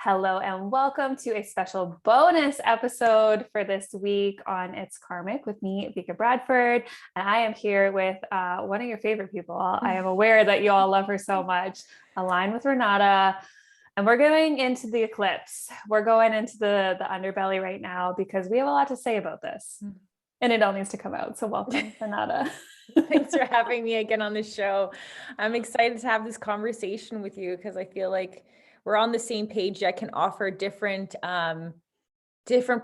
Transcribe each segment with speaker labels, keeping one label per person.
Speaker 1: Hello and welcome to a special bonus episode for this week on It's Karmic with me, Vika Bradford. And I am here with one of your favorite people. I am aware that you all love her so much, Align with Renata. And we're going into the eclipse. We're going into the underbelly right now because we have a lot to say about this. And it all needs to come out. So welcome, Renata.
Speaker 2: Thanks for having me again on the show. I'm excited to have this conversation with you because I feel like we're on the same page. I can offer different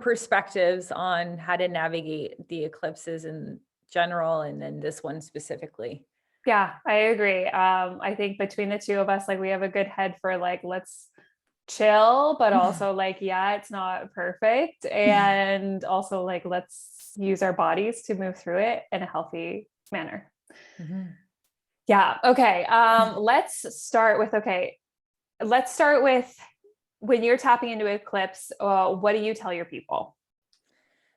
Speaker 2: perspectives on how to navigate the eclipses in general, and then this one specifically.
Speaker 1: Yeah, I agree. I think between the two of us, like we have a good head for like, let's chill, but also like, yeah, it's not perfect. And also like, let's use our bodies to move through it in a healthy manner.
Speaker 2: Mm-hmm.
Speaker 1: Yeah. Okay. Let's start with when you're tapping into eclipse, what do you tell your people?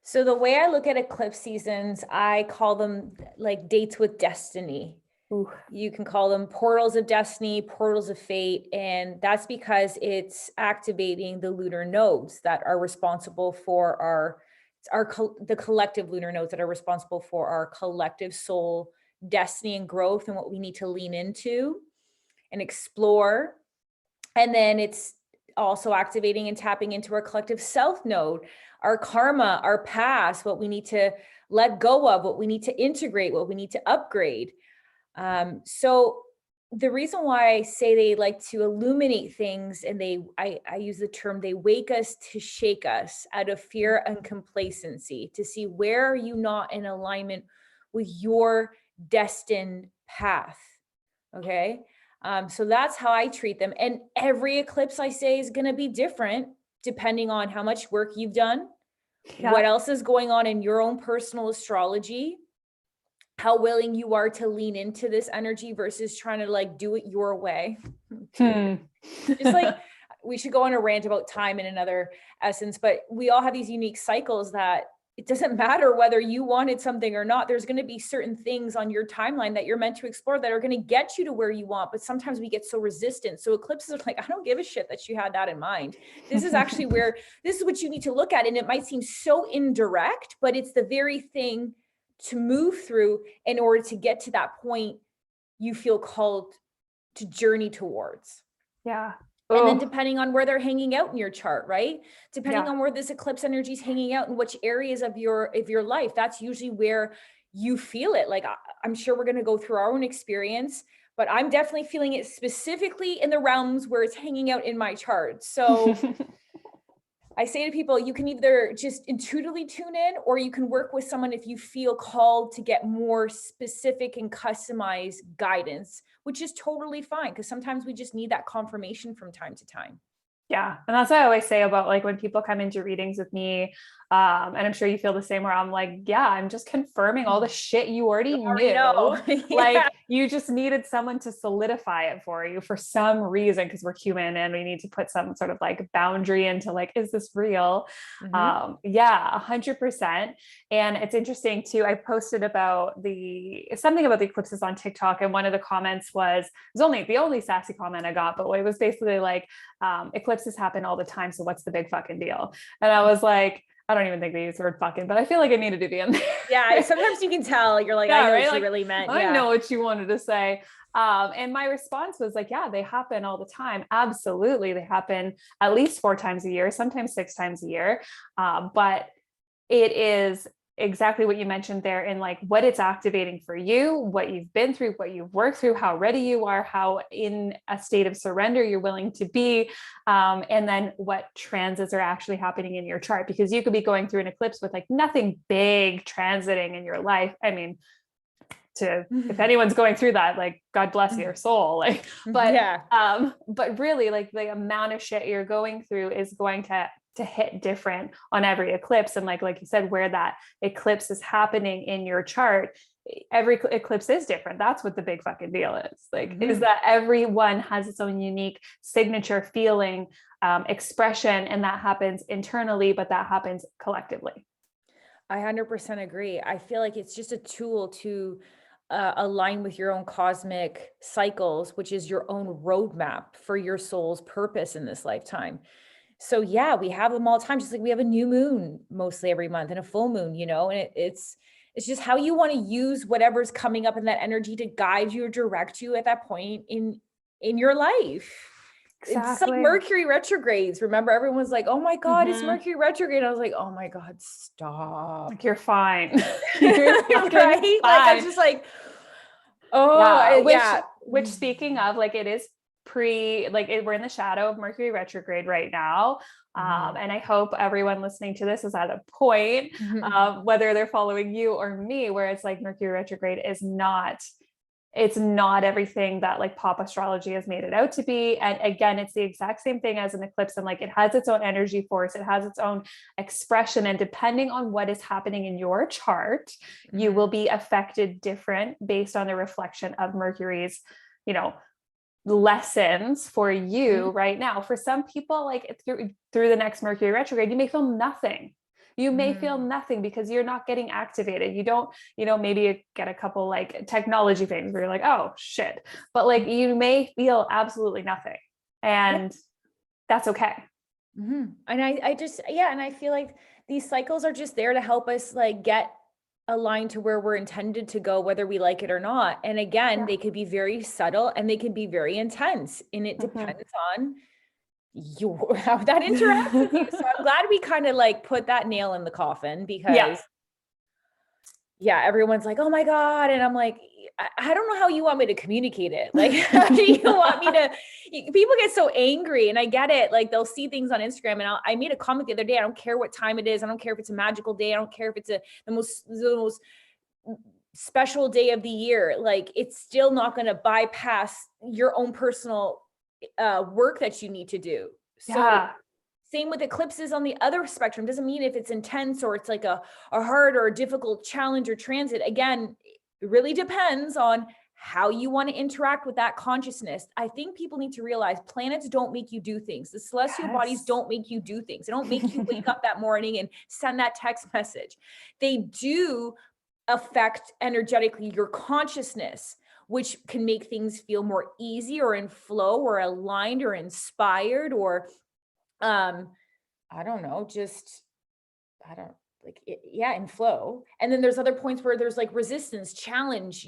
Speaker 2: So the way I look at eclipse seasons, I call them like dates with destiny.
Speaker 1: Ooh.
Speaker 2: You can call them portals of destiny, portals of fate. And that's because it's activating the lunar nodes that are responsible for the collective lunar nodes that are responsible for our collective soul destiny and growth and what we need to lean into and explore. And then it's also activating and tapping into our collective self node, our karma, our past, what we need to let go of, what we need to integrate, what we need to upgrade. So the reason why I say they like to illuminate things, and I use the term, they wake us to shake us out of fear and complacency to see where are you not in alignment with your destined path. Okay. So that's how I treat them. And every eclipse I say is going to be different depending on how much work you've done, what else is going on in your own personal astrology, how willing you are to lean into this energy versus trying to like do it your way. Just like we should go on a rant about time in another essence, but we all have these unique cycles that it doesn't matter whether you wanted something or not. There's going to be certain things on your timeline that you're meant to explore that are going to get you to where you want. But sometimes we get so resistant. So eclipses are like, I don't give a shit that you had that in mind. This is actually this is what you need to look at. And it might seem so indirect, but it's the very thing to move through in order to get to that point you feel called to journey towards.
Speaker 1: Yeah.
Speaker 2: And then depending on where they're hanging out in your chart, right? Depending on where this eclipse energy is hanging out in which areas of your life, that's usually where you feel it. Like I'm sure we're going to go through our own experience, but I'm definitely feeling it specifically in the realms where it's hanging out in my chart. So I say to people, you can either just intuitively tune in, or you can work with someone if you feel called to get more specific and customized guidance, which is totally fine because sometimes we just need that confirmation from time to time.
Speaker 1: Yeah. And that's what I always say about like when people come into readings with me, and I'm sure you feel the same, where I'm like, yeah, I'm just confirming all the shit you already knew.
Speaker 2: Know.
Speaker 1: Like you just needed someone to solidify it for you for some reason, because we're human and we need to put some sort of like boundary into like, is this real?
Speaker 2: Mm-hmm.
Speaker 1: Yeah, 100%. And it's interesting too. I posted about something about the eclipses on TikTok, and one of the comments was the only sassy comment I got, but it was basically like, eclipses happen all the time, so what's the big fucking deal? And I was like, I don't even think they use the word fucking, but I feel like it needed to be in there.
Speaker 2: Yeah, sometimes you can tell. You're like, I know what you really meant.
Speaker 1: I know what you wanted to say. And my response was like, yeah, they happen all the time. Absolutely. They happen at least 4 times a year, sometimes 6 times a year. But it is exactly what you mentioned there, in like what it's activating for you, what you've been through, what you've worked through, how ready you are, how in a state of surrender you're willing to be, and then what transits are actually happening in your chart, because you could be going through an eclipse with like nothing big transiting in your life. I mean, if anyone's going through that, like God bless your soul, like, but really like the amount of shit you're going through is going to hit different on every eclipse. And like you said, where that eclipse is happening in your chart, every eclipse is different. That's what the big fucking deal is. Like, is that everyone has its own unique signature feeling, expression, and that happens internally, but that happens collectively.
Speaker 2: I 100% agree. I feel like it's just a tool to align with your own cosmic cycles, which is your own roadmap for your soul's purpose in this lifetime. So yeah, we have them all the time, just like we have a new moon mostly every month and a full moon, and it's just how you want to use whatever's coming up in that energy to guide you or direct you at that point in your life. It's like
Speaker 1: Exactly.
Speaker 2: Mercury retrogrades. Remember, everyone's like, "Oh my God, it's
Speaker 1: Mhm.
Speaker 2: Mercury retrograde." I was like, "Oh my God, stop."
Speaker 1: Like, you're fine. You're fucking
Speaker 2: Right? Like, I was
Speaker 1: fine.
Speaker 2: just like, oh,
Speaker 1: Yeah,
Speaker 2: yeah.
Speaker 1: which speaking of, like, it is we're in the shadow of Mercury retrograde right now.
Speaker 2: Mhm.
Speaker 1: And I hope everyone listening to this is at a point,
Speaker 2: Mhm.
Speaker 1: whether they're following you or me, where it's like Mercury retrograde is not, it's not everything that like pop astrology has made it out to be. And again, it's the exact same thing as an eclipse. And like, it has its own energy force, it has its own expression. And depending on what is happening in your chart, you will
Speaker 2: Mhm.
Speaker 1: be affected different based on the reflection of Mercury's, you know, lessons for you
Speaker 2: Mhm.
Speaker 1: right now. For some people, like through the next Mercury retrograde, you may feel nothing. You may feel
Speaker 2: Mhm.
Speaker 1: nothing because you're not getting activated. You don't, maybe you get a couple like technology things where you're like, oh shit. But like you may feel absolutely nothing.
Speaker 2: Yeah.
Speaker 1: And that's okay.
Speaker 2: And I just, yeah, and I feel like these cycles are just there to help us like get aligned to where we're intended to go, whether we like it or not. And again,
Speaker 1: Yeah.
Speaker 2: they could be very subtle and they can be very intense, and it
Speaker 1: Mhm.
Speaker 2: depends on you how that interacts with you. So I'm glad we kind of like put that nail in the coffin,
Speaker 1: Yeah.
Speaker 2: because yeah, everyone's like, "Oh my God." And I'm like, I don't know how you want me to communicate it. Like, how do you want me to, people get so angry, and I get it. Like, they'll see things on Instagram, and I made a comment the other day. I don't care what time it is. I don't care if it's a magical day. I don't care if it's the most special day of the year. Like, it's still not going to bypass your own personal work that you need to do. So
Speaker 1: Yeah.
Speaker 2: same with eclipses on the other spectrum. Doesn't mean if it's intense or it's like a hard or a difficult challenge or transit. Again, it really depends on how you want to interact with that consciousness. I think people need to realize planets don't make you do things. The celestial bodies
Speaker 1: Yes.
Speaker 2: don't make you do things. They don't make you wake up that morning and send that text message. They do affect energetically your consciousness, which can make things feel more easy or in flow or aligned or inspired or um I don't know, just I don't like it, yeah, in flow. And then there's other points where there's like resistance, challenge,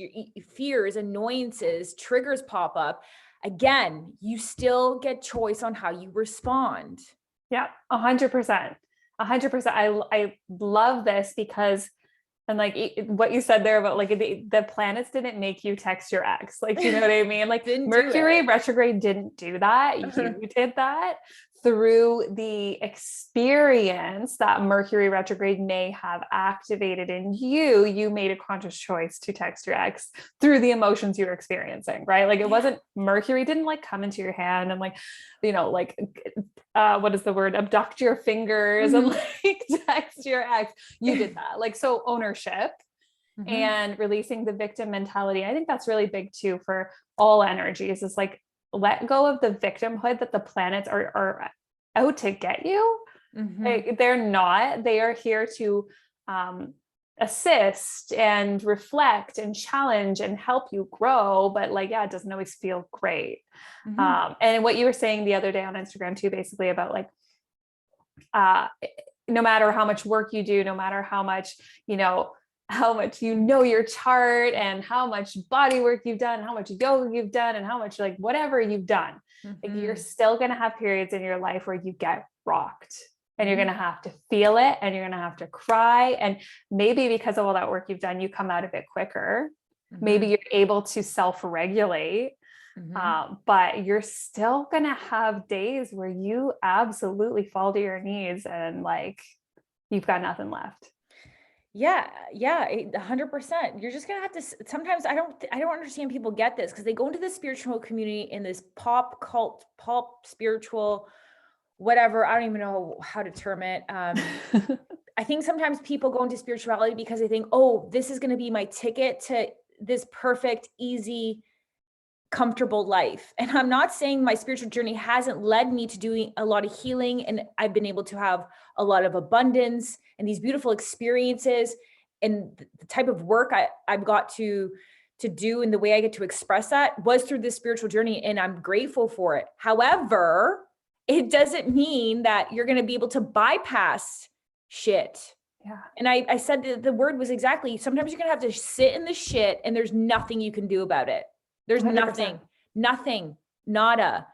Speaker 2: fears, annoyances, triggers pop up. Again, you still get choice on how you respond.
Speaker 1: Yeah. 100%. 100%. I love this because, and like what you said there about like the planets didn't make you text your ex, like, you know what I mean? Like
Speaker 2: Didn't do
Speaker 1: Mercury
Speaker 2: it.
Speaker 1: retrograde didn't do that. You did that through the experience that Mercury retrograde may have activated in you. You made a conscious choice to text your ex through the emotions you were experiencing, right? Like it
Speaker 2: Yeah.
Speaker 1: wasn't, Mercury didn't like come into your hand and like, like what is the word, abduct your fingers and
Speaker 2: Mhm.
Speaker 1: like text your ex. You did that. Like, so ownership
Speaker 2: Mhm.
Speaker 1: and releasing the victim mentality. I think that's really big too for all energies, is like let go of the victimhood that the planets are out to get you.
Speaker 2: Mhm.
Speaker 1: They're not. They are here to um, assist and reflect and challenge and help you grow. But like, yeah, it doesn't always feel great.
Speaker 2: Mhm.
Speaker 1: And what you were saying the other day on Instagram too, basically about like, uh, no matter how much work you do, no matter how much, how much your chart and how much body work you've done, how much yoga you've done, and how much like whatever you've done, like you're
Speaker 2: Mhm.
Speaker 1: still going to have periods in your life where you get rocked. And you're going
Speaker 2: Mhm.
Speaker 1: to have to feel it and you're going to have to cry. And maybe because of all that work you've done, you come out of it quicker. Maybe
Speaker 2: Mhm.
Speaker 1: you're able to self regulate,
Speaker 2: Mhm.
Speaker 1: but you're still going to have days where you absolutely fall to your knees and like you've got nothing left.
Speaker 2: Yeah, yeah, 100%. You're just gonna have to. Sometimes I don't understand people get this because they go into the spiritual community in this pop cult, pop spiritual, whatever. I don't even know how to term it. I think sometimes people go into spirituality because they think, oh, this is gonna be my ticket to this perfect, easy, comfortable life. And I'm not saying my spiritual journey hasn't led me to doing a lot of healing, and I've been able to have a lot of abundance and these beautiful experiences, and the type of work I've got to do and the way I get to express that was through this spiritual journey, and I'm grateful for it. However, it doesn't mean that you're going to be able to bypass shit.
Speaker 1: Yeah.
Speaker 2: And I said the word was exactly, sometimes you're going to have to sit in the shit and there's nothing you can do about it. There's
Speaker 1: 100%.
Speaker 2: nothing, nada.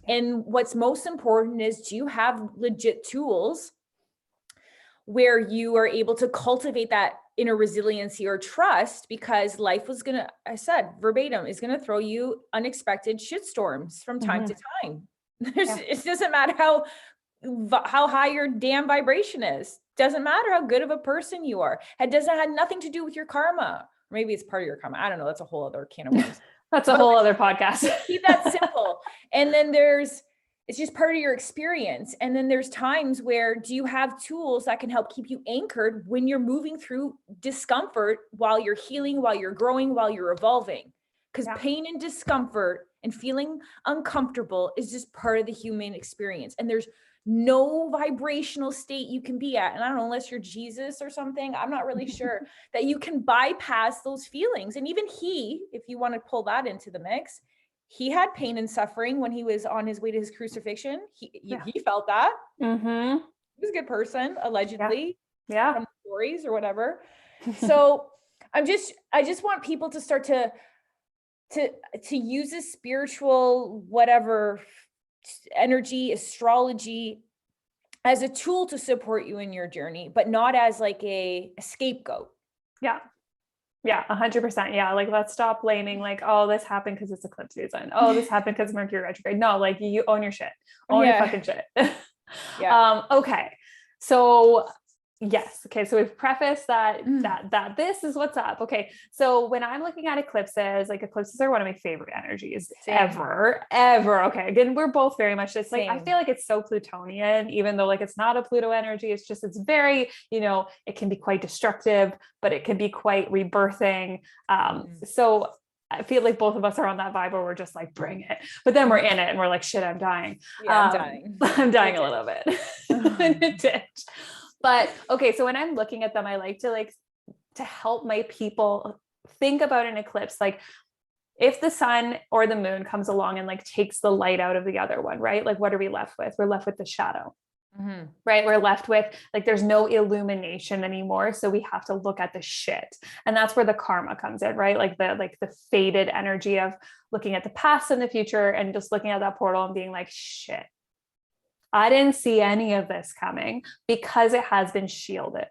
Speaker 2: And what's most important is, do you have legit tools where you are able to cultivate that inner resiliency or trust? Because life was going to, I said verbatim, is going to throw you unexpected shitstorms from time to time. It doesn't matter how high your damn vibration is. Doesn't matter how good of a person you are. It doesn't have nothing to do with your karma. Maybe it's part of your karma. I don't know. That's a whole other can of worms.
Speaker 1: That's a whole other podcast.
Speaker 2: Keep that simple. And then it's just part of your experience. And then there's times where, do you have tools that can help keep you anchored when you're moving through discomfort, while you're healing, while you're growing, while you're evolving? Because pain and discomfort and feeling uncomfortable is just part of the human experience. And there's no vibrational state you can be at. And I don't know, unless you're Jesus or something, I'm not really sure that you can bypass those feelings. And even if you want to pull that into the mix, he had pain and suffering when he was on his way to his crucifixion. He felt that. Mm-hmm. He was a good person, allegedly.
Speaker 1: Yeah.
Speaker 2: From stories or whatever. So I just want people to start to use this spiritual, whatever, energy, astrology as a tool to support you in your journey, but not as like a scapegoat.
Speaker 1: Yeah. Yeah. 100%. Yeah. Like, let's stop blaming, like, oh, this happened because it's eclipse season. Oh, this happened because Mercury retrograde. No, like, you own your shit. Own your fucking shit. Okay. So yes. Okay. So we've prefaced that this is what's up. Okay. So when I'm looking at eclipses, like, eclipses are one of my favorite energies ever. Okay. Again, we're both very much just like, I feel like it's so Plutonian, even though like it's not a Pluto energy. It's very, it can be quite destructive, but it can be quite rebirthing. So I feel like both of us are on that vibe where we're just like, bring it, but then we're in it and we're like, shit, I'm dying.
Speaker 2: I'm dying.
Speaker 1: I'm dying a little bit. But okay, so when I'm looking at them, I like to help my people think about an eclipse. Like, if the sun or the moon comes along and like takes the light out of the other one, right? Like, what are we left with? We're left with the shadow, right? We're left with like, there's no illumination anymore. So we have to look at the shit. And that's where the karma comes in, right? Like the faded energy of looking at the past and the future and just looking at that portal and being like, shit, I didn't see any of this coming because it has been shielded,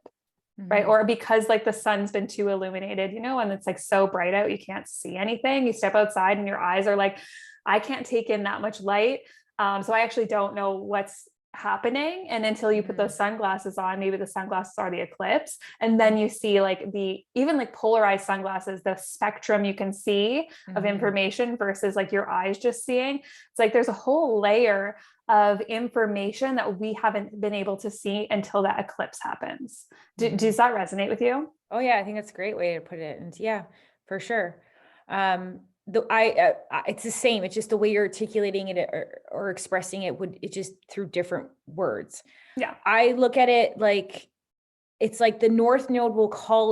Speaker 1: right? Or because like the sun's been too illuminated, and it's like so bright out, you can't see anything. You step outside and your eyes are like, I can't take in that much light. So I actually don't know what's happening. And until you put those sunglasses on, maybe the sunglasses are the eclipse. And then you see like even like polarized sunglasses, the spectrum you can see of information versus like your eyes just seeing. It's like, there's a whole layer of information that we haven't been able to see until that eclipse happens. Does that resonate with you?
Speaker 2: Oh yeah. I think that's a great way to put it. And yeah, for sure. It's the same. It's just the way you're articulating it or expressing it it just through different words.
Speaker 1: Yeah.
Speaker 2: I look at it like, it's like the North Node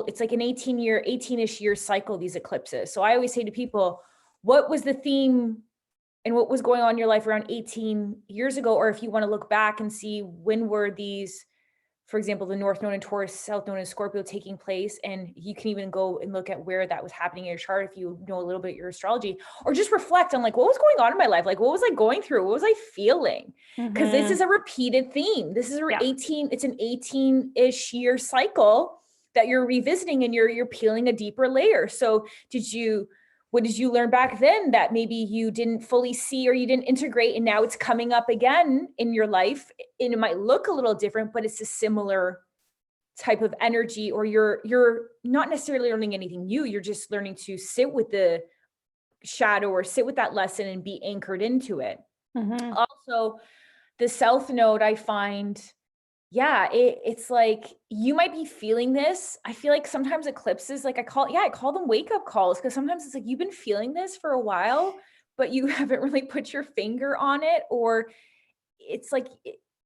Speaker 2: it's like an 18-ish year cycle, these eclipses. So I always say to people, what was the theme and what was going on in your life around 18 years ago? Or if you want to look back and see, when were these, for example, the North Node in Taurus, South Node in Scorpio taking place? And you can even go and look at where that was happening in your chart if you know a little bit of your astrology, or just reflect on like, what was going on in my life? Like, what was I going through? What was I feeling? Because this is a repeated theme. This is it's an 18-ish year cycle that you're revisiting, and you're peeling a deeper layer. So what did you learn back then that maybe you didn't fully see or you didn't integrate, and now it's coming up again in your life, and it might look a little different, but it's a similar type of energy, or you're not necessarily learning anything new. You're just learning to sit with the shadow or sit with that lesson and be anchored into it. Also, the South Node, I find, it's like, you might be feeling this. I feel like sometimes eclipses, like I call them wake up calls, because sometimes it's like, you've been feeling this for a while, but you haven't really put your finger on it, or it's like,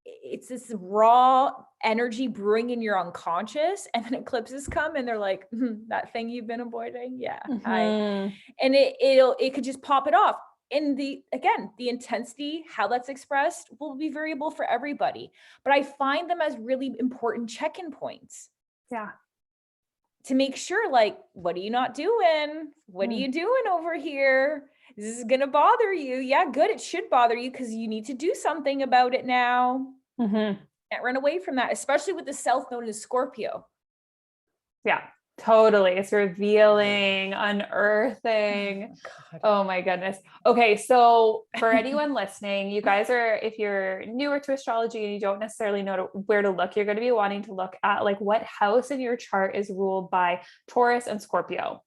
Speaker 2: it's this raw energy brewing in your unconscious, and then eclipses come and they're like, that thing you've been avoiding. Yeah. And it could just pop it off. in the intensity, how that's expressed will be variable for everybody. But I find them as really important check-in points.
Speaker 1: Yeah.
Speaker 2: To make sure, like, what are you not doing? What are you doing over here? This is going to bother you. Yeah, good. It should bother you because you need to do something about it now.
Speaker 1: Mm-hmm.
Speaker 2: Can't run away from that, especially with the South Node in Scorpio.
Speaker 1: Yeah, totally. It's revealing, unearthing. Oh my goodness. Okay, so for anyone listening, you guys are, if you're newer to astrology and you don't necessarily know where to look, you're going to be wanting to look at like what house in your chart is ruled by Taurus and Scorpio.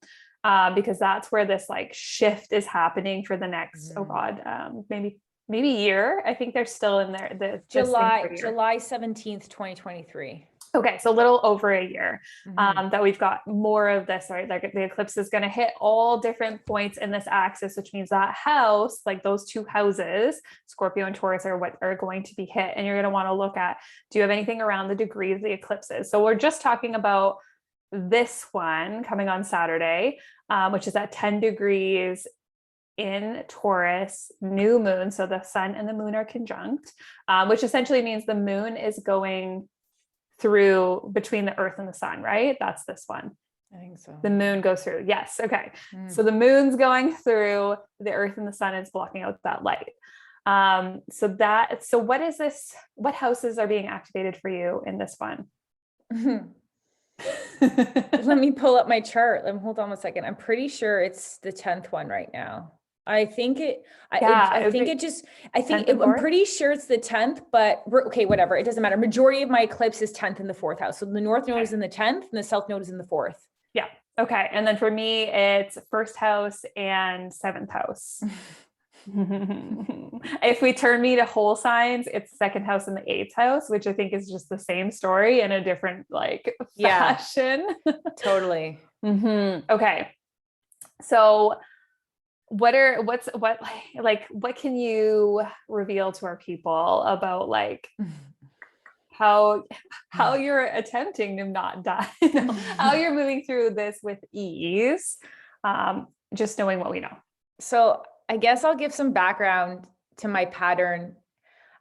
Speaker 1: Because that's where this like shift is happening for the next, oh God, maybe year. I think they're still in there.
Speaker 2: July 17th, 2023.
Speaker 1: Okay, so a little over a year that we've got more of this, right? Like the eclipse is going to hit all different points in this axis, which means that house, like those two houses, Scorpio and Taurus, are what are going to be hit. And you're going to want to look at, do you have anything around the degree of the eclipses? So we're just talking about this one coming on Saturday, which is at 10 degrees in Taurus, new moon. So the sun and the moon are conjunct, which essentially means the moon is going through between the earth and the sun, right? That's this one.
Speaker 2: I think so.
Speaker 1: The moon goes through. Yes. Okay. So the moon's going through the earth and the sun is blocking out that light. So what is this? What houses are being activated for you in this one?
Speaker 2: Let me pull up my chart. Hold on a second. I'm pretty sure it's the 10th one right now. I'm pretty sure it's the 10th, but okay, whatever. It doesn't matter. Majority of my eclipse is 10th in the 4th house. So the North Node is in the 10th and the South Node is in the 4th.
Speaker 1: Yeah. Okay. And then for me, it's 1st house and 7th house. If we turn me to whole signs, it's 2nd house and the 8th house, which I think is just the same story in a different like fashion.
Speaker 2: Totally.
Speaker 1: Okay. So what can you reveal to our people about like how you're attempting to not die, how you're moving through this with ease, just knowing what we know?
Speaker 2: So I guess I'll give some background to my pattern.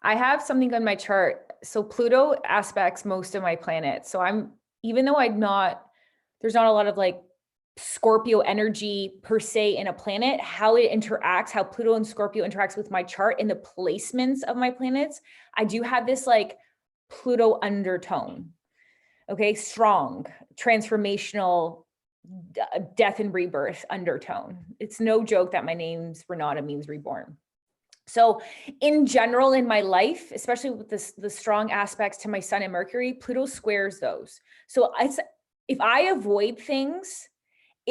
Speaker 2: I have something on my chart. So Pluto aspects most of my planets. So even though there's not a lot of like Scorpio energy per se in a planet, how Pluto and Scorpio interacts with my chart and the placements of my planets, I do have this like Pluto undertone. Okay, strong, transformational, death and rebirth undertone. It's no joke that my name's Renata means reborn. So in general, in my life, especially with the strong aspects to my Sun and Mercury, Pluto squares those. So if I avoid things,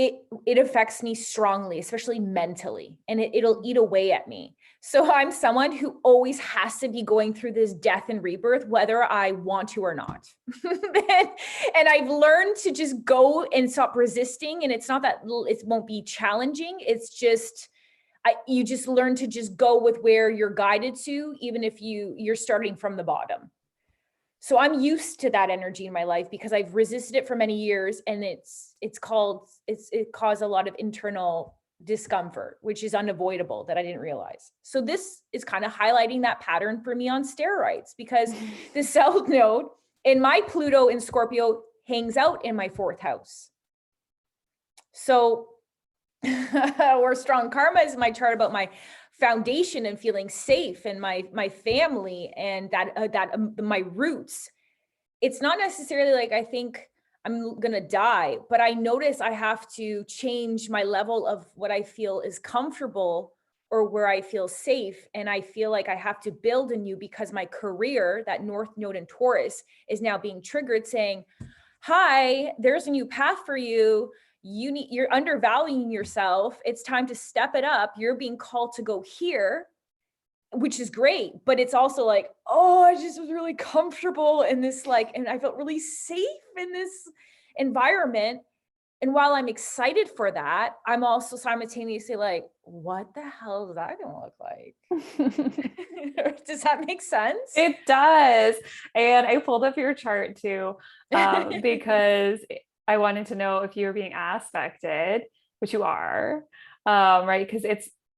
Speaker 2: it affects me strongly, especially mentally, and it'll eat away at me. So I'm someone who always has to be going through this death and rebirth, whether I want to or not. And I've learned to just go and stop resisting. And it's not that it won't be challenging. It's just, you just learn to just go with where you're guided to, even if you're starting from the bottom. So I'm used to that energy in my life because I've resisted it for many years, and it caused a lot of internal discomfort, which is unavoidable that I didn't realize. So this is kind of highlighting that pattern for me on steroids, because the South Node in my Pluto in Scorpio hangs out in my 4th house. So or strong karma is my chart about my foundation and feeling safe and my family and my roots. It's not necessarily like I think I'm gonna die, but I notice I have to change my level of what I feel is comfortable or where I feel safe. And I feel like I have to build anew because my career, that North Node in Taurus, is now being triggered saying, hi, there's a new path for you. You're undervaluing yourself. It's time to step it up. You're being called to go here, which is great. But it's also like, oh, I just was really comfortable in this, and I felt really safe in this environment. And while I'm excited for that, I'm also simultaneously like, what the hell is that going to look like? Does that make sense?
Speaker 1: It does. And I pulled up your chart too, because I wanted to know if you were being aspected, which you are, right? Because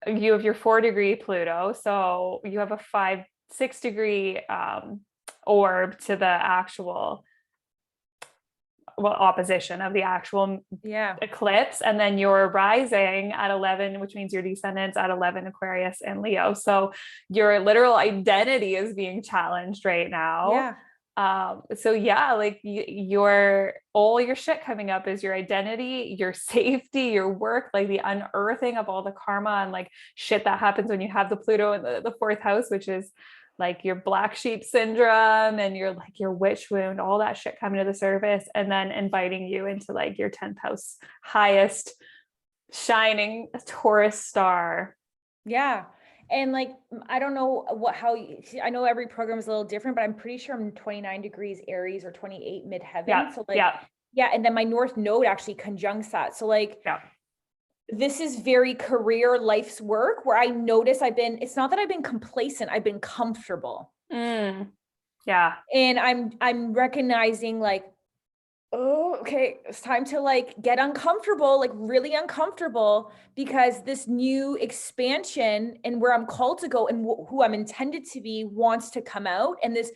Speaker 1: you have your 4-degree Pluto. So you have a 6-degree orb to the actual, well, opposition of the actual
Speaker 2: Yeah.
Speaker 1: eclipse. And then your rising at 11, which means your descendants at 11, Aquarius and Leo. So your literal identity is being challenged right now.
Speaker 2: Yeah.
Speaker 1: So yeah, like your all your shit coming up is your identity, your safety, your work, like the unearthing of all the karma and like shit that happens when you have the Pluto in the fourth house, which is like your black sheep syndrome and your witch wound, all that shit coming to the surface, and then inviting you into like your 10th house, highest shining Taurus star.
Speaker 2: Yeah. And like, I don't know I know every program is a little different, but I'm pretty sure I'm 29 degrees Aries or 28 midheaven.
Speaker 1: Yeah.
Speaker 2: So like,
Speaker 1: yeah.
Speaker 2: yeah. And then my North Node actually conjuncts that. So like,
Speaker 1: Yeah.
Speaker 2: this is very career life's work where I notice it's not that I've been complacent, I've been comfortable.
Speaker 1: Yeah.
Speaker 2: And I'm recognizing like, oh, okay, it's time to like get uncomfortable, like really uncomfortable, because this new expansion and where I'm called to go and who I'm intended to be wants to come out. And this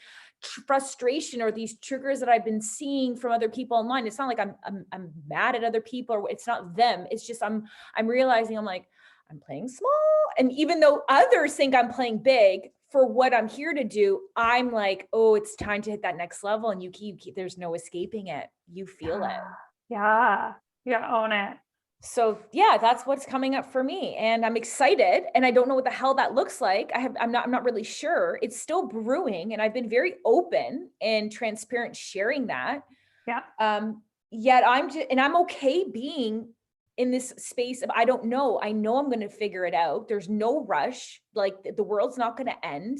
Speaker 2: frustration or these triggers that I've been seeing from other people online, it's not like I'm mad at other people, or it's not them. It's just I'm realizing I'm like, I'm playing small. And even though others think I'm playing big for what I'm here to do, I'm like, oh, it's time to hit that next level. And you keep there's no escaping it. You feel it.
Speaker 1: Yeah. You gotta own it.
Speaker 2: So yeah, that's what's coming up for me. And I'm excited. And I don't know what the hell that looks like. I'm not really sure. It's still brewing. And I've been very open and transparent sharing that.
Speaker 1: Yeah.
Speaker 2: Yet I'm okay being in this space of, I don't know. I know I'm going to figure it out. There's no rush. Like the world's not going to end.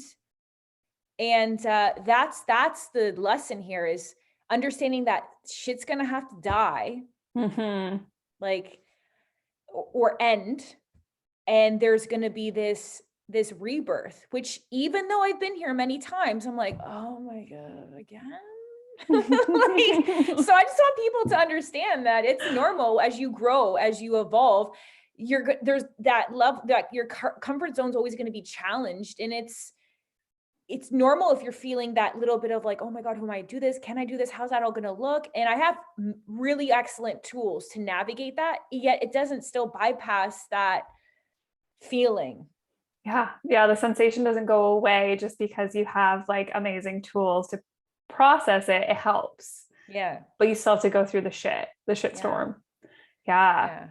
Speaker 2: And that's the lesson here, is understanding that shit's going to have to die. Like, or end, and there's going to be this rebirth, which even though I've been here many times, I'm like, oh my God, again. Like, so I just want people to understand that it's normal as you grow, as you evolve, there's that love, that your comfort zone is always going to be challenged. And it's normal if you're feeling that little bit of like, oh my God, who am I do this? Can I do this? How's that all going to look? And I have really excellent tools to navigate that, yet it doesn't still bypass that feeling.
Speaker 1: Yeah. Yeah. The sensation doesn't go away just because you have like amazing tools to process it. It helps.
Speaker 2: Yeah.
Speaker 1: But you still have to go through the shit storm. Yeah.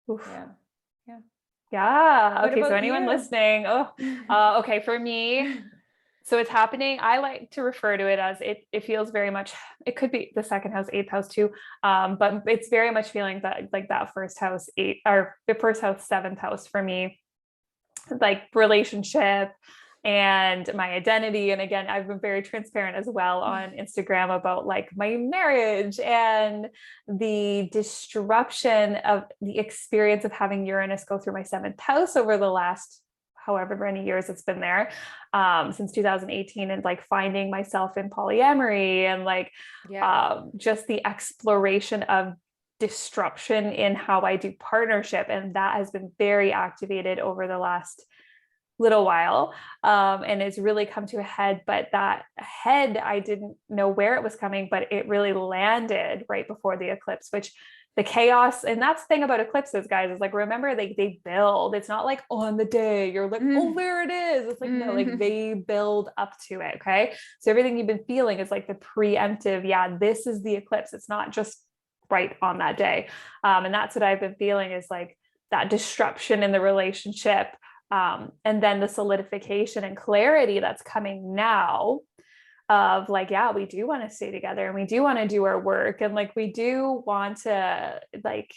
Speaker 2: Yeah. Yeah. Yeah.
Speaker 1: Yeah.
Speaker 2: What
Speaker 1: Okay. So
Speaker 2: about
Speaker 1: anyone
Speaker 2: you?
Speaker 1: listening, okay. For me, so it's happening. I like to refer to it as it feels very much, it could be the second house, eighth house too. But it's very much feeling that like that first house, the first house, seventh house for me, like relationship and my identity. And again, I've been very transparent as well on Instagram about like my marriage and the disruption of the experience of having Uranus go through my seventh house over the last however many years it's been there, since 2018, and like finding myself in polyamory and like just the exploration of disruption in how I do partnership. And that has been very activated over the last little while, and it's really come to a head. But that head, I didn't know where it was coming, but it really landed right before the eclipse, which the chaos, and that's the thing about eclipses, guys, is like, remember, they build. It's not like on the day you're like, oh, there it is. It's like, no, like they build up to it. Okay. So everything you've been feeling is like the preemptive. Yeah, this is the eclipse. It's not just right on that day. And that's what I've been feeling, is like that disruption in the relationship. And then the solidification and clarity that's coming now of like, yeah, we do want to stay together and we do want to do our work. And like, we do want to like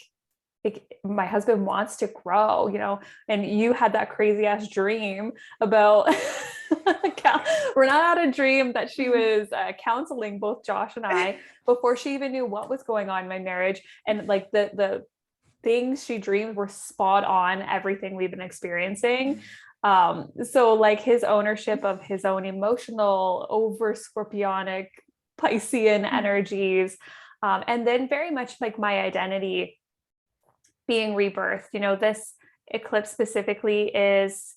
Speaker 1: my husband wants to grow, and you had that crazy ass dream about Renata had a dream that she was counseling both Josh and I before she even knew what was going on in my marriage. And like the things she dreamed were spot on everything we've been experiencing. So like his ownership of his own emotional over scorpionic Piscean energies, and then very much like my identity being rebirthed, this eclipse specifically is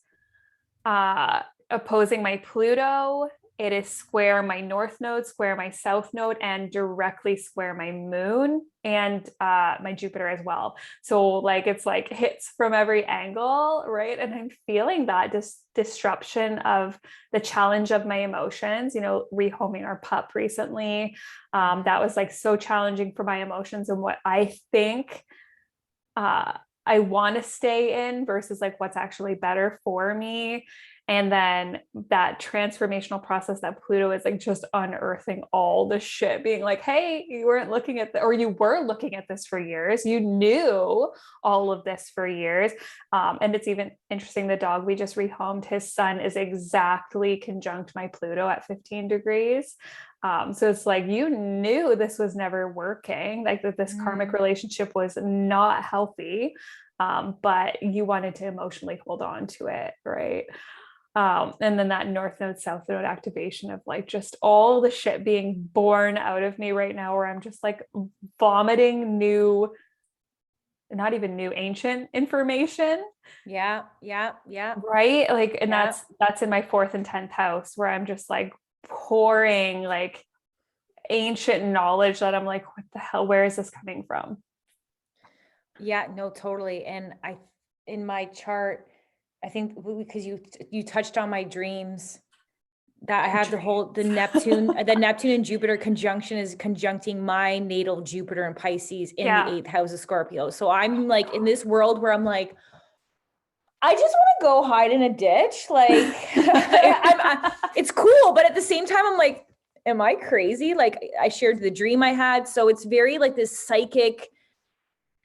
Speaker 1: opposing my Pluto. It is square my north node, square my south node, and directly square my moon and my Jupiter as well. So like it's like hits from every angle, right? And I'm feeling that disruption of the challenge of my emotions, rehoming our pup recently. That was like so challenging for my emotions and what I think I want to stay in versus like what's actually better for me. And then that transformational process that Pluto is like just unearthing all the shit, being like, hey, you weren't looking at or you were looking at this for years. You knew all of this for years. And it's even interesting, the dog we just rehomed, his sun is exactly conjunct my Pluto at 15 degrees. So it's like, you knew this was never working, like that this karmic relationship was not healthy, but you wanted to emotionally hold on to it, right? And then that north node, south node activation of like just all the shit being born out of me right now, where I'm just like vomiting new, not even new, ancient information.
Speaker 2: Yeah.
Speaker 1: Right. Like, and that's in my 4th and 10th house, where I'm just like pouring like ancient knowledge that I'm like, what the hell, where is this coming from?
Speaker 2: Yeah, no, totally. And in my chart, I think because you touched on my dreams, that I have the Neptune and Jupiter conjunction is conjuncting my natal Jupiter and Pisces in the 8th house of Scorpio. So I'm like in this world where I'm like, I just want to go hide in a ditch. Like it's cool, but at the same time, I'm like, am I crazy? Like I shared the dream I had. So it's very like this psychic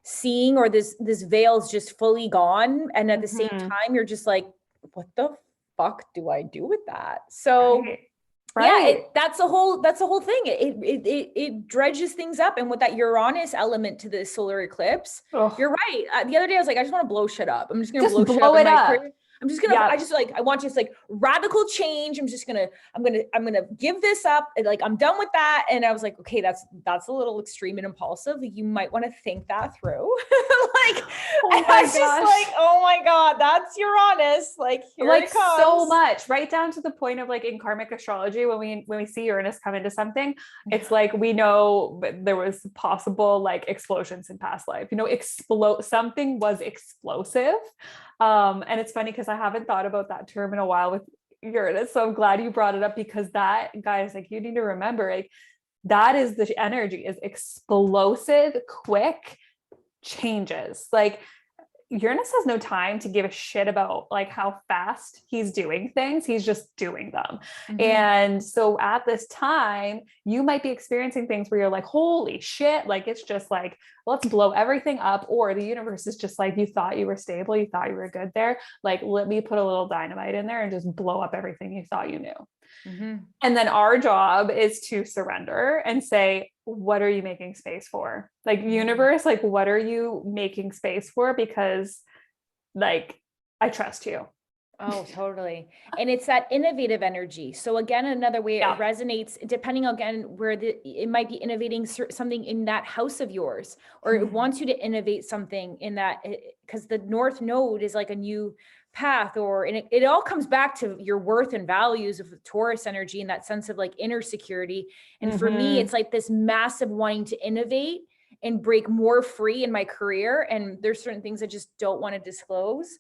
Speaker 2: seeing, or this veil's just fully gone. And at the same time, you're just like, what the fuck do I do with that? So
Speaker 1: right.
Speaker 2: yeah, that's the whole thing. It dredges things up. And with that Uranus element to the solar eclipse, you're right. The other day I was like, I just want to blow shit up. I'm just going to blow shit up. I'm just gonna, I want just like radical change. I'm gonna give this up. Like, I'm done with that. And I was like, okay, that's a little extreme and impulsive. You might want to think that through. Like, I was just like, oh my God, that's Uranus. Like, here it comes.
Speaker 1: So much, right down to the point of like in karmic astrology, when we see Uranus come into something, it's like, we know there was possible like explosions in past life, something was explosive. And it's funny because I haven't thought about that term in a while with Uranus. So I'm glad you brought it up, because that, guys, like, you need to remember, like, that is the energy, is explosive, quick changes. Like, Uranus has no time to give a shit about like how fast he's doing things. He's just doing them. And so at this time, you might be experiencing things where you're like, holy shit, like, it's just like, let's blow everything up. Or the universe is just like, you thought you were stable, you thought you were good there. Like, let me put a little dynamite in there and just blow up everything you thought you knew. And then our job is to surrender and say, what are you making space for? Like, universe, like, what are you making space for? Because like, I trust you.
Speaker 2: Oh, totally. And it's that innovative energy. So again, another way it resonates, depending again, where it might be innovating something in that house of yours, or it wants you to innovate something in that, because the North Node is like a new path, and it all comes back to your worth and values of Taurus energy, and that sense of like inner security. And for me, it's like this massive wanting to innovate and break more free in my career. And there's certain things I just don't want to disclose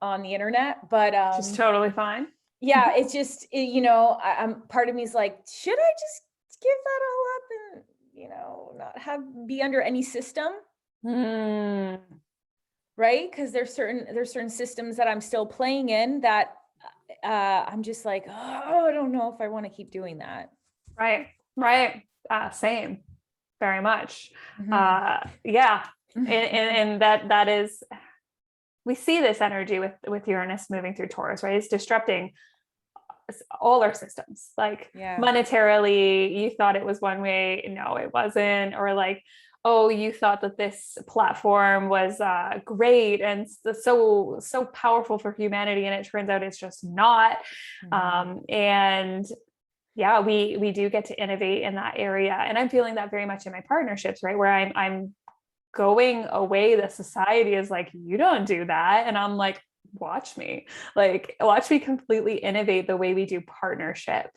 Speaker 2: on the internet, but
Speaker 1: just totally fine.
Speaker 2: Yeah, it's just, I'm part of me is like, should I just give that all up and, not be under any system? Right? Because there's certain systems that I'm still playing in that I'm just like, oh, I don't know if I want to keep doing that.
Speaker 1: Right. Same, very much. Yeah. And that is, we see this energy with Uranus moving through Taurus, right? It's disrupting all our systems. Like, monetarily, you thought it was one way, no, it wasn't. Or like, oh, you thought that this platform was great and so powerful for humanity, and it turns out it's just not. And yeah, we do get to innovate in that area, and I'm feeling that very much in my partnerships, right? Where I'm going away. The society is like, you don't do that. And I'm like, watch me, completely innovate the way we do partnership.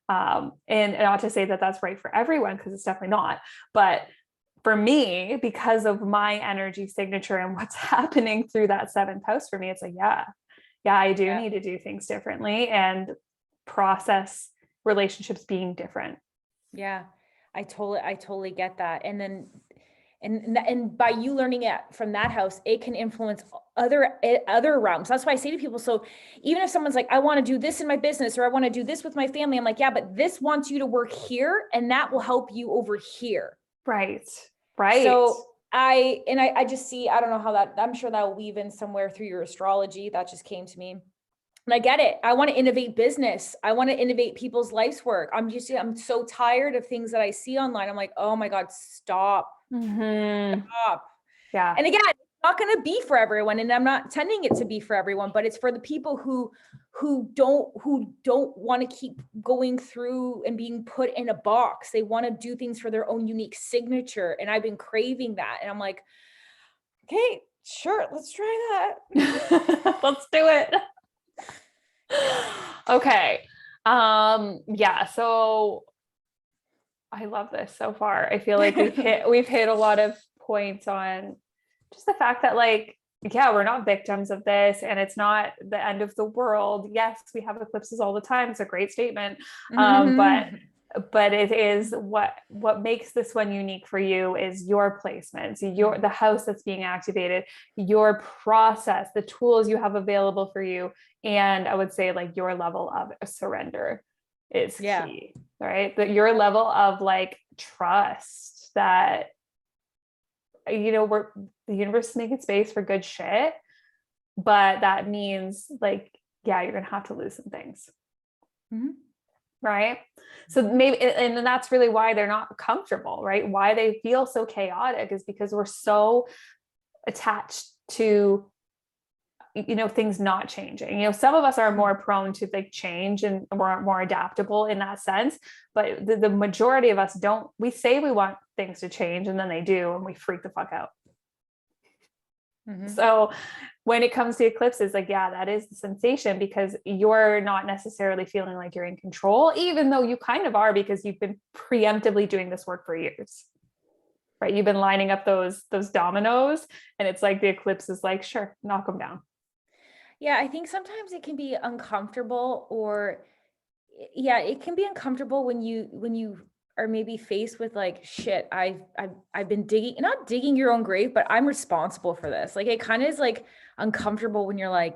Speaker 1: And not to say that that's right for everyone, because it's definitely not. But for me, because of my energy signature and what's happening through that seventh house for me, it's like, yeah, I do need to do things differently and process relationships being different.
Speaker 2: Yeah, I totally get that. And then, and by you learning it from that house, it can influence other realms. That's why I say to people, so even if someone's like, I want to do this in my business, or I want to do this with my family, I'm like, yeah, but this wants you to work here, and that will help you over here.
Speaker 1: Right.
Speaker 2: So I just see, I don't know how that, I'm sure that will weave in somewhere through your astrology. That just came to me. And I get it. I want to innovate business. I want to innovate people's life's work. I'm so tired of things that I see online. I'm like, oh my God, stop. Stop.
Speaker 1: Yeah.
Speaker 2: And again, it's not going to be for everyone. And I'm not intending it to be for everyone, but it's for the people who don't want to keep going through and being put in a box. They want to do things for their own unique signature. And I've been craving that. And I'm like, okay, sure, let's try
Speaker 1: that. Let's do it. Okay. Yeah. So I love this so far. I feel like we've hit a lot of points on just the fact that, like, yeah, we're not victims of this, and it's not the end of the world. Yes, we have eclipses all the time. It's a great statement. But it is what makes this one unique for you is your placements, the house that's being activated, your process, the tools you have available for you. And I would say, like, your level of surrender is key, right? That your level of, like, trust that, you know, the universe is making space for good shit, but that means, like, yeah, you're gonna have to lose some things. Right. So maybe, and that's really why they're not comfortable, right? Why they feel so chaotic is because we're so attached to, you know, things not changing. You know, some of us are more prone to, like, change, and we're more adaptable in that sense. But the majority of us don't. We say we want things to change, and then they do, and we freak the fuck out. So when it comes to eclipses, like, yeah, that is the sensation, because you're not necessarily feeling like you're in control, even though you kind of are, because you've been preemptively doing this work for years, right? You've been lining up those dominoes, and it's like the eclipse is like, sure, knock them down.
Speaker 2: Yeah, I think sometimes it can be uncomfortable, or it can be uncomfortable when you are maybe faced with, like, shit, I've been not digging your own grave, but I'm responsible for this. Like, it kind of is, like, uncomfortable when you're like,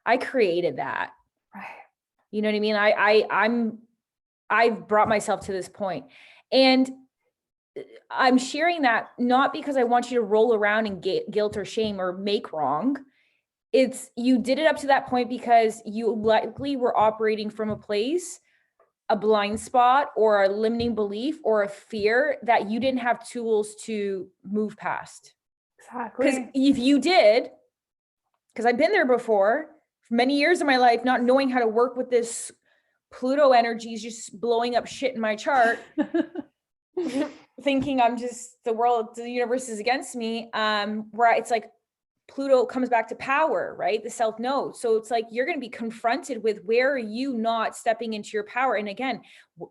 Speaker 2: I created that.
Speaker 1: Right.
Speaker 2: You know what I mean? I've brought myself to this point, and I'm sharing that not because I want you to roll around in guilt or shame or make wrong. It's, you did it up to that point because you likely were operating from a place, a blind spot, or a limiting belief, or a fear that you didn't have tools to move past.
Speaker 1: Exactly.
Speaker 2: Because if you did, because I've been there before for many years of my life, not knowing how to work with this Pluto energies, just blowing up shit in my chart, thinking I'm just, the universe is against me. Where it's like, Pluto comes back to power, right? The self node. So it's like, you're going to be confronted with, where are you not stepping into your power? And again,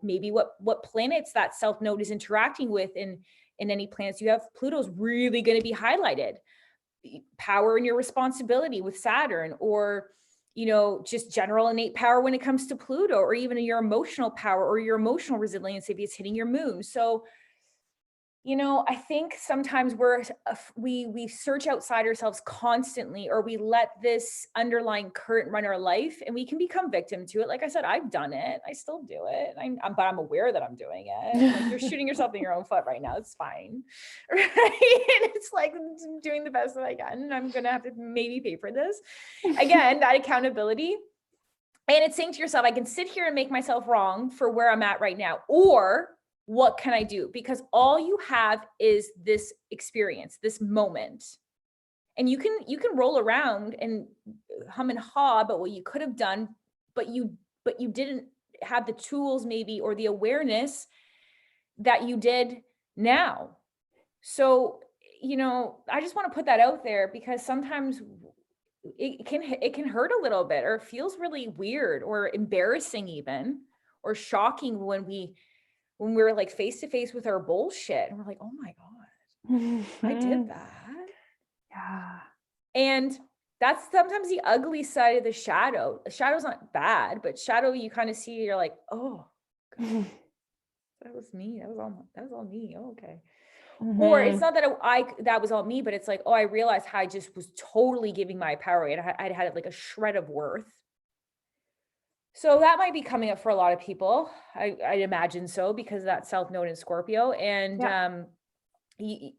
Speaker 2: maybe what planets that self node is interacting with in any planets you have, Pluto's really going to be highlighted. Power and your responsibility with Saturn, or, you know, just general innate power when it comes to Pluto, or even your emotional power or your emotional resilience if it's hitting your moon. So, you know, I think sometimes we search outside ourselves constantly, or we let this underlying current run our life, and we can become victim to it. Like I said, I've done it. I still do it. But I'm aware that I'm doing it. Like, you're shooting yourself in your own foot right now. It's fine. Right. And it's like, I'm doing the best that I can. I'm going to have to maybe pay for this. Again, that accountability. And it's saying to yourself, I can sit here and make myself wrong for where I'm at right now, or what can I do? Because all you have is this experience, this moment. And you can roll around and hum and haw about what you could have done, but you didn't have the tools maybe, or the awareness that you did now. So, you know, I just want to put that out there because sometimes it can hurt a little bit, or it feels really weird or embarrassing even, or shocking when we're like face to face with our bullshit and we're like, oh my God, I did that.
Speaker 1: Yeah.
Speaker 2: And that's sometimes the ugly side of the shadow. The shadow's not bad, but shadow, you kind of see, you're like, oh, God, that was me. That was all me. Oh, okay. Or it's not that that was all me, but it's like, oh, I realized how I just was totally giving my power away. I'd had like a shred of worth. So that might be coming up for a lot of people. I'd imagine so, because that's South Node in Scorpio. And
Speaker 1: Yeah.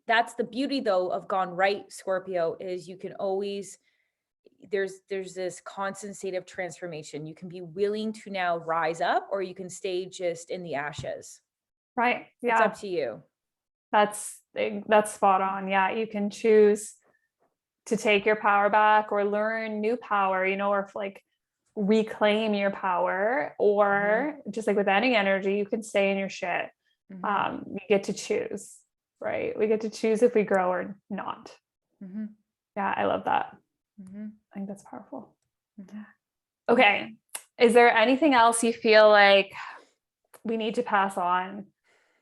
Speaker 2: that's the beauty though of Gone Right Scorpio, is you can always, there's this constant state of transformation. You can be willing to now rise up, or you can stay just in the ashes.
Speaker 1: Right.
Speaker 2: It's
Speaker 1: Yeah.
Speaker 2: up to you.
Speaker 1: That's spot on. Yeah. You can choose to take your power back or learn new power, you know, or if like reclaim your power, or just like with any energy, you can stay in your shit. You get to choose, right? We get to choose if we grow or not. Yeah. I love that. I think that's powerful. Okay. Is there anything else you feel like we need to pass on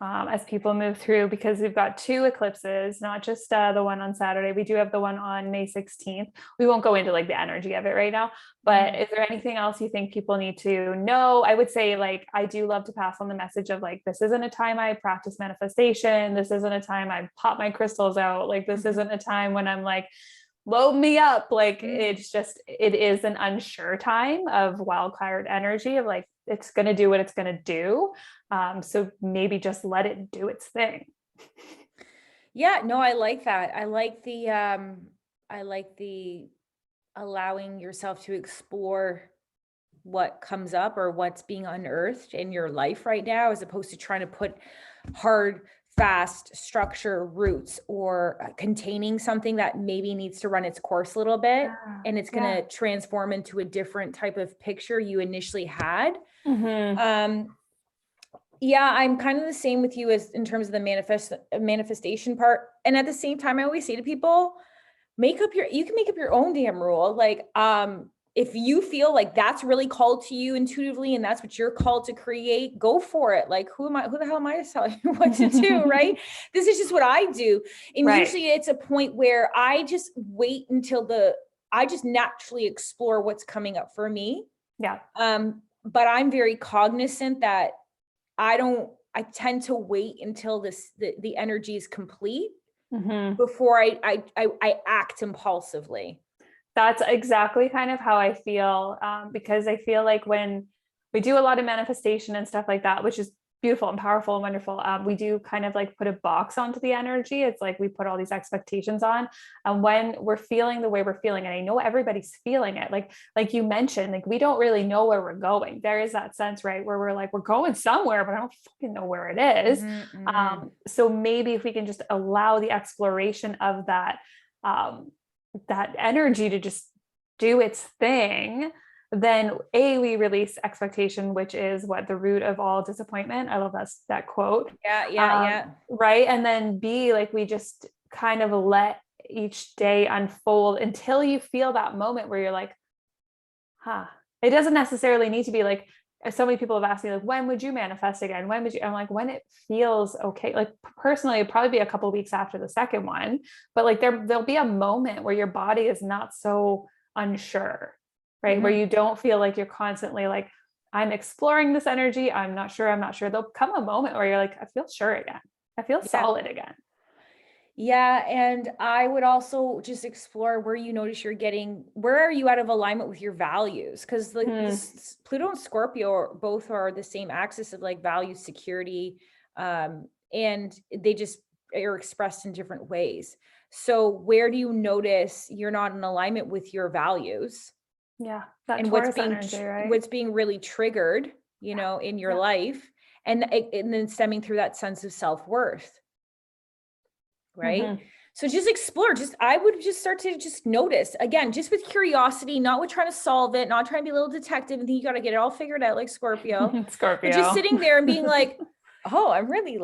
Speaker 1: as people move through? Because we've got 2 eclipses, not just the one on Saturday. We do have the one on May 16th. We won't go into like the energy of it right now, but is there anything else you think people need to know? I would say, like, I do love to pass on the message of like, this isn't a time I practice manifestation. This isn't a time I pop my crystals out. Like, this isn't a time when I'm like, load me up. Like, it's just, it is an unsure time of wild card energy of like, it's going to do what it's going to do. So maybe just let it do its thing.
Speaker 2: Yeah, no, I like that. I like the allowing yourself to explore what comes up or what's being unearthed in your life right now, as opposed to trying to put hard, fast structure roots, or containing something that maybe needs to run its course a little bit, and it's going to transform into a different type of picture you initially had. Yeah, I'm kind of the same with you as in terms of the manifestation part. And at the same time, I always say to people, you can make up your own damn rule. Like, if you feel like that's really called to you intuitively and that's what you're called to create, go for it. Like, who the hell am I to tell you what to do? Right. This is just what I do. And usually it's a point where I just wait until I just naturally explore what's coming up for me.
Speaker 1: Yeah.
Speaker 2: But I'm very cognizant that I tend to wait until the energy is complete before I act impulsively.
Speaker 1: That's exactly kind of how I feel, because I feel like when we do a lot of manifestation and stuff like that, which is beautiful and powerful and wonderful, we do kind of like put a box onto the energy. It's like we put all these expectations on, and when we're feeling the way we're feeling, and I know everybody's feeling it, like you mentioned, like we don't really know where we're going. There is that sense, right, where we're like, we're going somewhere, but I don't fucking know where it is. So maybe if we can just allow the exploration of that energy to just do its thing, then we release expectation, which is what the root of all disappointment. I love that quote.
Speaker 2: Yeah.
Speaker 1: Right. And then B, like, we just kind of let each day unfold until you feel that moment where you're like, it doesn't necessarily need to be like, so many people have asked me, like, when would you manifest again? When would you? I'm like, when it feels okay. Like, personally, it'd probably be a couple of weeks after the second one, but like there'll be a moment where your body is not so unsure, right? Where you don't feel like you're constantly like, I'm exploring this energy. I'm not sure. There'll come a moment where you're like, I feel sure again. I feel solid again.
Speaker 2: Yeah. And I would also just explore where you notice where are you out of alignment with your values? Because Pluto and Scorpio both are the same axis of like value, security, and they just are expressed in different ways. So where do you notice you're not in alignment with your values?
Speaker 1: Yeah. That
Speaker 2: and
Speaker 1: Taurus energy, right?
Speaker 2: What's being really triggered, in your life, and then stemming through that sense of self-worth. Right. So just explore, I would just start to just notice again, just with curiosity, not with trying to solve it, not trying to be a little detective and think you got to get it all figured out like Scorpio.
Speaker 1: Scorpio.
Speaker 2: But just sitting there and being like, oh, I'm really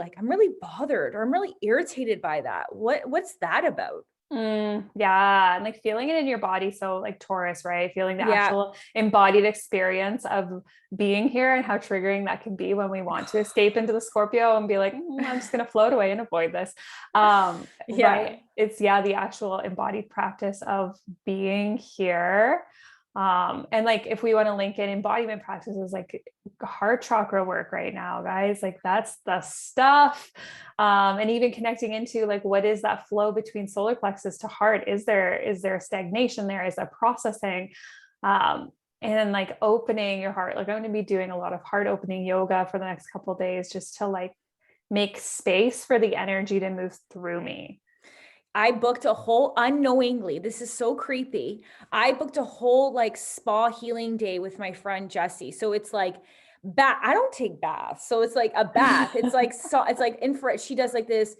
Speaker 2: bothered, or I'm really irritated by that. What's that about?
Speaker 1: Yeah. And like feeling it in your body. So like Taurus, right? Feeling the
Speaker 2: Yeah.
Speaker 1: actual embodied experience of being here and how triggering that can be when we want to escape into the Scorpio and be like, I'm just going to float away and avoid this.
Speaker 2: Yeah.
Speaker 1: Right. It's yeah, the actual embodied practice of being here. And like if we want to link in embodiment practices like heart chakra work right now, guys, like that's the stuff. And even connecting into like what is that flow between solar plexus to heart? Is there a stagnation there? Is there processing? And then like opening your heart. Like I'm going to be doing a lot of heart opening yoga for the next couple of days just to like make space for the energy to move through me.
Speaker 2: I booked a whole unknowingly. This is so creepy. I booked a whole like spa healing day with my friend Jessie. So it's like I don't take baths. So it's like a bath. It's like it's like infrared. She does like this.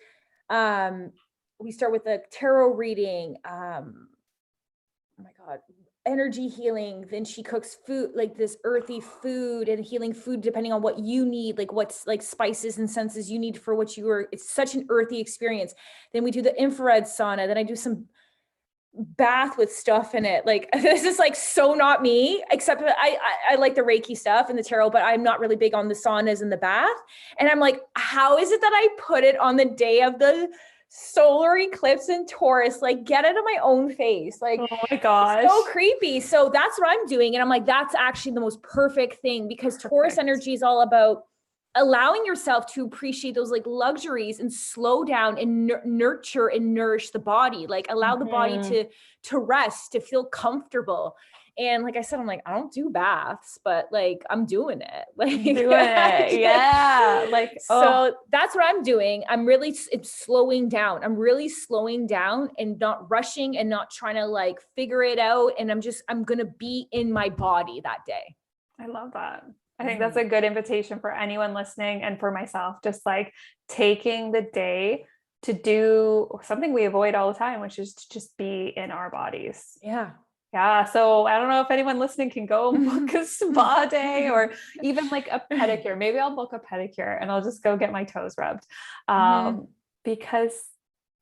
Speaker 2: We start with a tarot reading. Oh my God, energy healing. Then she cooks food, like this earthy food and healing food, depending on what you need, like what's like spices and senses you need for what you are. It's such an earthy experience. Then we do the infrared sauna. Then I do some bath with stuff in it. Like this is like so not me, except that I like the Reiki stuff and the tarot, but I'm not really big on the saunas and the bath. And I'm like, how is it that I put it on the day of the solar eclipse in Taurus? Like, get out of my own face. Like,
Speaker 1: Oh my gosh.
Speaker 2: so creepy. So that's what I'm doing. And I'm like, that's actually the most perfect thing, because Taurus energy is all about allowing yourself to appreciate those like luxuries and slow down and nurture and nourish the body, like allow the body to rest, to feel comfortable. And like I said, I'm like, I don't do baths, but like I'm doing it. Like
Speaker 1: doing it. Yeah. Like,
Speaker 2: so that's what I'm doing. It's slowing down. I'm really slowing down and not rushing and not trying to like figure it out. And I'm going to be in my body that day.
Speaker 1: I love that. I think that's a good invitation for anyone listening and for myself, just like taking the day to do something we avoid all the time, which is to just be in our bodies.
Speaker 2: Yeah.
Speaker 1: Yeah. So I don't know if anyone listening can go book a spa day or even like a pedicure. Maybe I'll book a pedicure and I'll just go get my toes rubbed. Because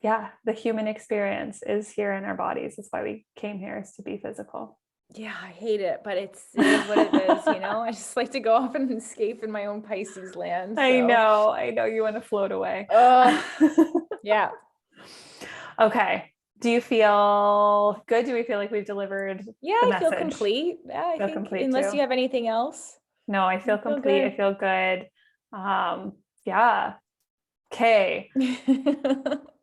Speaker 1: yeah, the human experience is here in our bodies. That's why we came here, is to be physical.
Speaker 2: Yeah, I hate it, but it is what it is, you know? I just like to go off and escape in my own Pisces land. So.
Speaker 1: I know you want to float away.
Speaker 2: Yeah.
Speaker 1: Okay. Do you feel good? Do we feel like we've delivered?
Speaker 2: Yeah,
Speaker 1: the
Speaker 2: I feel
Speaker 1: message?
Speaker 2: complete. Yeah, I think
Speaker 1: complete
Speaker 2: unless
Speaker 1: too.
Speaker 2: you have anything else.
Speaker 1: No, I feel complete. I feel good. Yeah. Okay.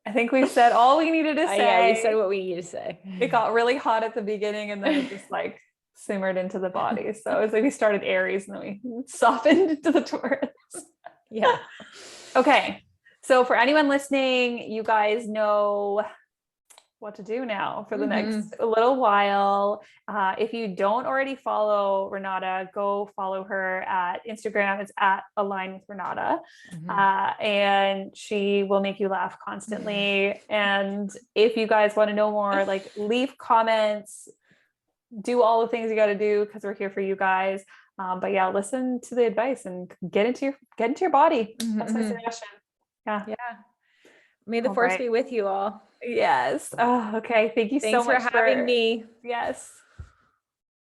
Speaker 1: I think we've said all we needed to say.
Speaker 2: Yeah, we said what we needed to say.
Speaker 1: It got really hot at the beginning and then it just like simmered into the body. So it's like we started Aries and then we softened into the Taurus.
Speaker 2: Yeah.
Speaker 1: Okay. So for anyone listening, you guys know what to do now for the next little while. If you don't already follow Renata, go follow her at Instagram. It's at Align with Renata. And she will make you laugh constantly. And if you guys want to know more, like leave comments, do all the things you got to do, because we're here for you guys. But yeah, listen to the advice and get into your body. That's my suggestion. Yeah.
Speaker 2: May the force be with you all.
Speaker 1: Yes. Oh, okay. Thank you so much
Speaker 2: for having me.
Speaker 1: Yes.